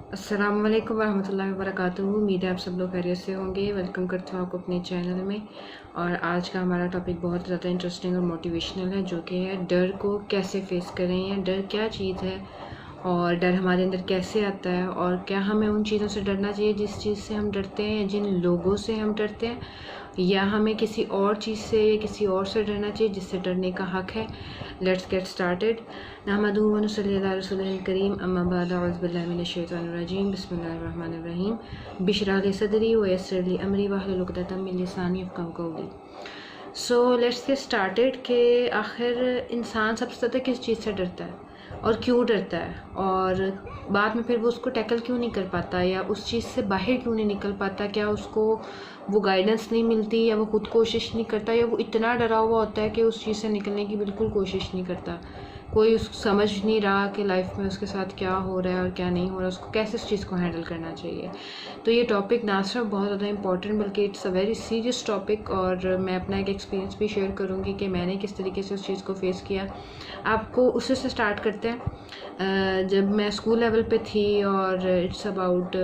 अस्सलाम वालेकुम रहमतुल्लाहि व बरकातुहू। उम्मीद है आप सब लोग खैरियत से होंगे। वेलकम करती हूँ आपको अपने चैनल में। और आज का हमारा टॉपिक बहुत ज़्यादा इंटरेस्टिंग और मोटिवेशनल है, जो कि है डर को कैसे फेस करें, या डर क्या चीज़ है और डर हमारे अंदर कैसे आता है, और क्या हमें उन चीज़ों से डरना चाहिए जिस चीज़ से हम डरते हैं, या जिन लोगों से हम डरते हैं, या हमें किसी और चीज़ से या किसी और से डरना चाहिए जिससे डरने का हक़ है। Let's get started. नहमदुहु व नुसल्ली अला रसूलिल करीम, अम्मा बाद, अऊज़ु बिल्लाहि मिनश शैतानिर रजीम, बिस्मिल्लाहिर रहमानिर रहीम, बिशरह ली सदरी व यस्सिर ली अमरी वहलुल उक़दतम मिन लिसानी यफ़क़हू क़ौली। सो लेट्स गेट स्टार्टेड कि आखिर इंसान सबसे ज़्यादा किस चीज़ से डरता है और क्यों डरता है, और बाद में फिर वो उसको टैकल क्यों नहीं कर पाता, या उस चीज़ से बाहर क्यों नहीं निकल पाता। क्या उसको वो गाइडेंस नहीं मिलती, या वो खुद कोशिश नहीं करता, या वो इतना डरा हुआ होता है कि उस चीज़ से निकलने की बिल्कुल कोशिश नहीं करता। कोई उसको समझ नहीं रहा कि लाइफ में उसके साथ क्या हो रहा है और क्या नहीं हो रहा, उसको कैसे उस चीज़ को हैंडल करना चाहिए। तो ये टॉपिक ना सिर्फ बहुत ज़्यादा इंपॉर्टेंट बल्कि it's a very serious topic, और मैं अपना एक एक्सपीरियंस भी शेयर करूँगी कि मैंने किस तरीके से उस चीज़ को फेस किया। आपको उससे से स्टार्ट करते हैं। जब मैं स्कूल लेवल पे थी, और it's about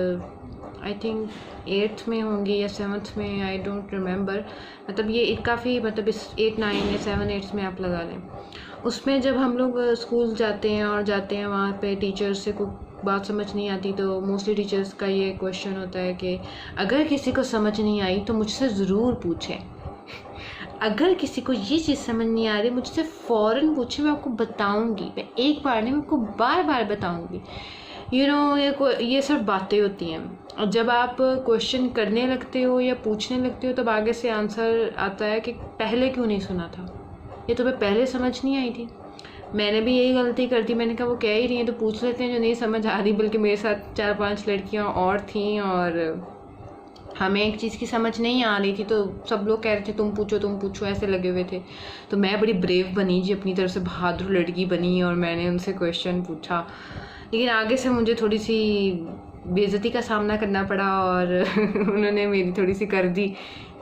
I think 8th में होंगी या 7th में, आई डोंट रिमेंबर। मतलब ये काफ़ी, मतलब इस 8, 9 या 7, 8 में आप लगा लें। उसमें जब हम लोग स्कूल जाते हैं और जाते हैं वहाँ पे टीचर्स से कोई बात समझ नहीं आती, तो मोस्टली टीचर्स का ये क्वेश्चन होता है कि अगर किसी को समझ नहीं आई तो मुझसे ज़रूर पूछें। अगर किसी को ये चीज़ समझ नहीं आ रही, मुझसे फ़ौरन पूछें, मैं आपको बताऊंगी। मैं एक बार नहीं, मैं आपको बार बार बताऊंगी। ये सिर्फ बातें होती हैं। और जब आप क्वेश्चन करने लगते हो या पूछने लगते हो, तब आगे से आंसर आता है कि पहले क्यों नहीं सुना था, ये तुम्हें पहले समझ नहीं आई थी। मैंने भी यही गलती कर दी। मैंने कहा वो कह ही रही हैं तो पूछ लेते हैं जो नहीं समझ आ रही। बल्कि मेरे साथ 4-5 लड़कियां और थीं, और हमें एक चीज़ की समझ नहीं आ रही थी, तो सब लोग कह रहे थे तुम पूछो, ऐसे लगे हुए थे। तो मैं बड़ी ब्रेव बनी जी, अपनी तरफ से बहादुर लड़की बनी, और मैंने उनसे क्वेश्चन पूछा। लेकिन आगे से मुझे थोड़ी सी बेइज्जती का सामना करना पड़ा, और उन्होंने मेरी थोड़ी सी कर दी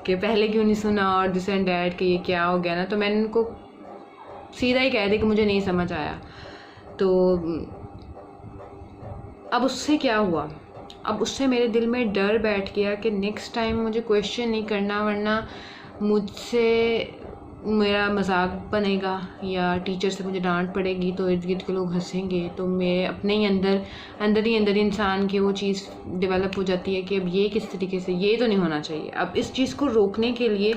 कि पहले क्यों नहीं सुना, और दिस एंड डैट कि ये क्या हो गया ना। तो मैंने उनको सीधा ही कह दिया कि मुझे नहीं समझ आया। तो अब उससे क्या हुआ, अब उससे मेरे दिल में डर बैठ गया कि नेक्स्ट टाइम मुझे क्वेश्चन नहीं करना, वरना मुझसे मेरा मजाक बनेगा, या टीचर से मुझे डांट पड़ेगी, तो इर्द गिर्द के लोग हंसेंगे। तो मैं अपने ही अंदर ही इंसान की वो चीज़ डेवलप हो जाती है कि अब ये किस तरीके से, ये तो नहीं होना चाहिए। अब इस चीज़ को रोकने के लिए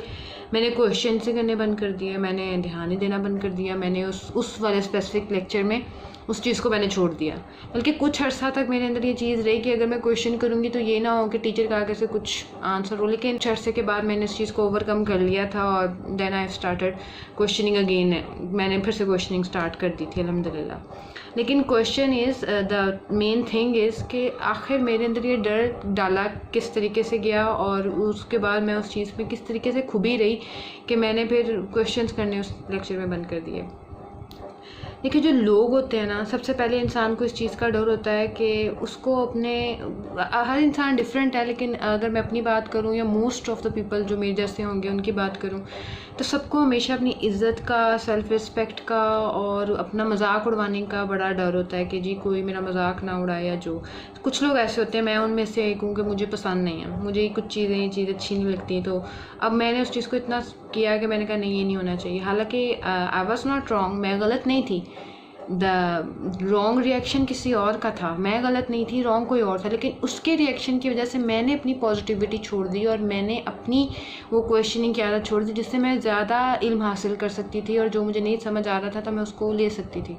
मैंने क्वेश्चन से करने बंद कर दिया, मैंने ध्यान ही देना बंद कर दिया। मैंने उस वाले स्पेसिफिक लेक्चर में उस चीज़ को मैंने छोड़ दिया। बल्कि कुछ अर्सा तक मेरे अंदर ये चीज़ रही कि अगर मैं क्वेश्चन करूँगी तो ये ना हो कि टीचर के आगे से कुछ आंसर हो। लेकिन कुछ अर्से के बाद मैंने इस चीज़ को ओवरकम कर लिया था, और then I started questioning again. मैंने फिर से क्वेश्चनिंग स्टार्ट कर दी थी अल्हम्दुलिल्लाह। लेकिन question is, the main thing is कि आखिर मेरे अंदर ये डर डाला किस तरीके से गया, और उसके बाद मैं उस चीज़ में किस तरीके से खुबी रही कि मैंने फिर क्वेश्चंस करने उस लेक्चर में बंद कर दिए। देखिए, जो लोग होते हैं ना, सबसे पहले इंसान को इस चीज़ का डर होता है कि उसको अपने, हर इंसान डिफरेंट है, लेकिन अगर मैं अपनी बात करूं, या मोस्ट ऑफ़ द पीपल जो मेरे जैसे होंगे उनकी बात करूं, तो सबको हमेशा अपनी इज़्ज़त का, सेल्फ़ रिस्पेक्ट का और अपना मजाक उड़वाने का बड़ा डर होता है कि जी कोई मेरा मजाक ना उड़ाए। या जो कुछ लोग ऐसे होते हैं, मैं उनमें से एक हूँ कि मुझे पसंद नहीं है, मुझे कुछ चीज़ें ये चीज़ अच्छी नहीं लगती। तो अब मैंने उस चीज़ को इतना किया कि मैंने कहा नहीं, ये नहीं होना चाहिए। हालांकि आई वॉज नॉट रॉन्ग, मैं गलत नहीं थी। द रॉन्ग रिएक्शन किसी और का था, मैं गलत नहीं थी, रॉन्ग कोई और था। लेकिन उसके रिएक्शन की वजह से मैंने अपनी पॉजिटिविटी छोड़ दी, और मैंने अपनी वो क्वेश्चनिंग की आदत छोड़ दी, जिससे मैं ज़्यादा इल्म हासिल कर सकती थी, और जो मुझे नहीं समझ आ रहा था तो मैं उसको ले सकती थी।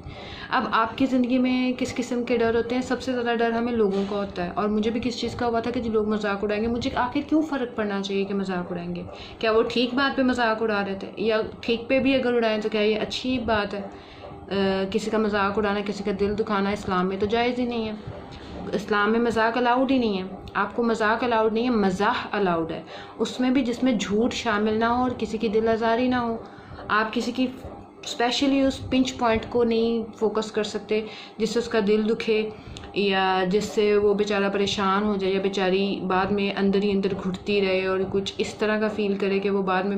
अब आपकी ज़िंदगी में किस किस्म के डर होते हैं? सबसे ज़्यादा डर हमें लोगों का होता है, और मुझे भी किस चीज़ का हुआ था कि जो लोग मजाक उड़ाएंगे। मुझे आखिर क्यों फ़र्क पड़ना चाहिए कि मजाक उड़ाएंगे? क्या वो ठीक बात पे मजाक उड़ा रहे थे, या ठीक पे भी अगर उड़ाएं तो क्या ये अच्छी बात है? किसी का मजाक उड़ाना, किसी का दिल दुखाना इस्लाम में तो जायज़ ही नहीं है। इस्लाम में मजाक अलाउड ही नहीं है। आपको मजाक अलाउड नहीं है, मजाह अलाउड है, उसमें भी जिसमें झूठ शामिल ना हो और किसी की दिल आज़ारी ना हो। आप किसी की स्पेशली उस पिंच पॉइंट को नहीं फोकस कर सकते जिससे उसका दिल दुखे, या जिससे वो बेचारा परेशान हो जाए, या बेचारी बाद में अंदर ही अंदर घुटती रहे और कुछ इस तरह का फ़ील करे कि वो बाद में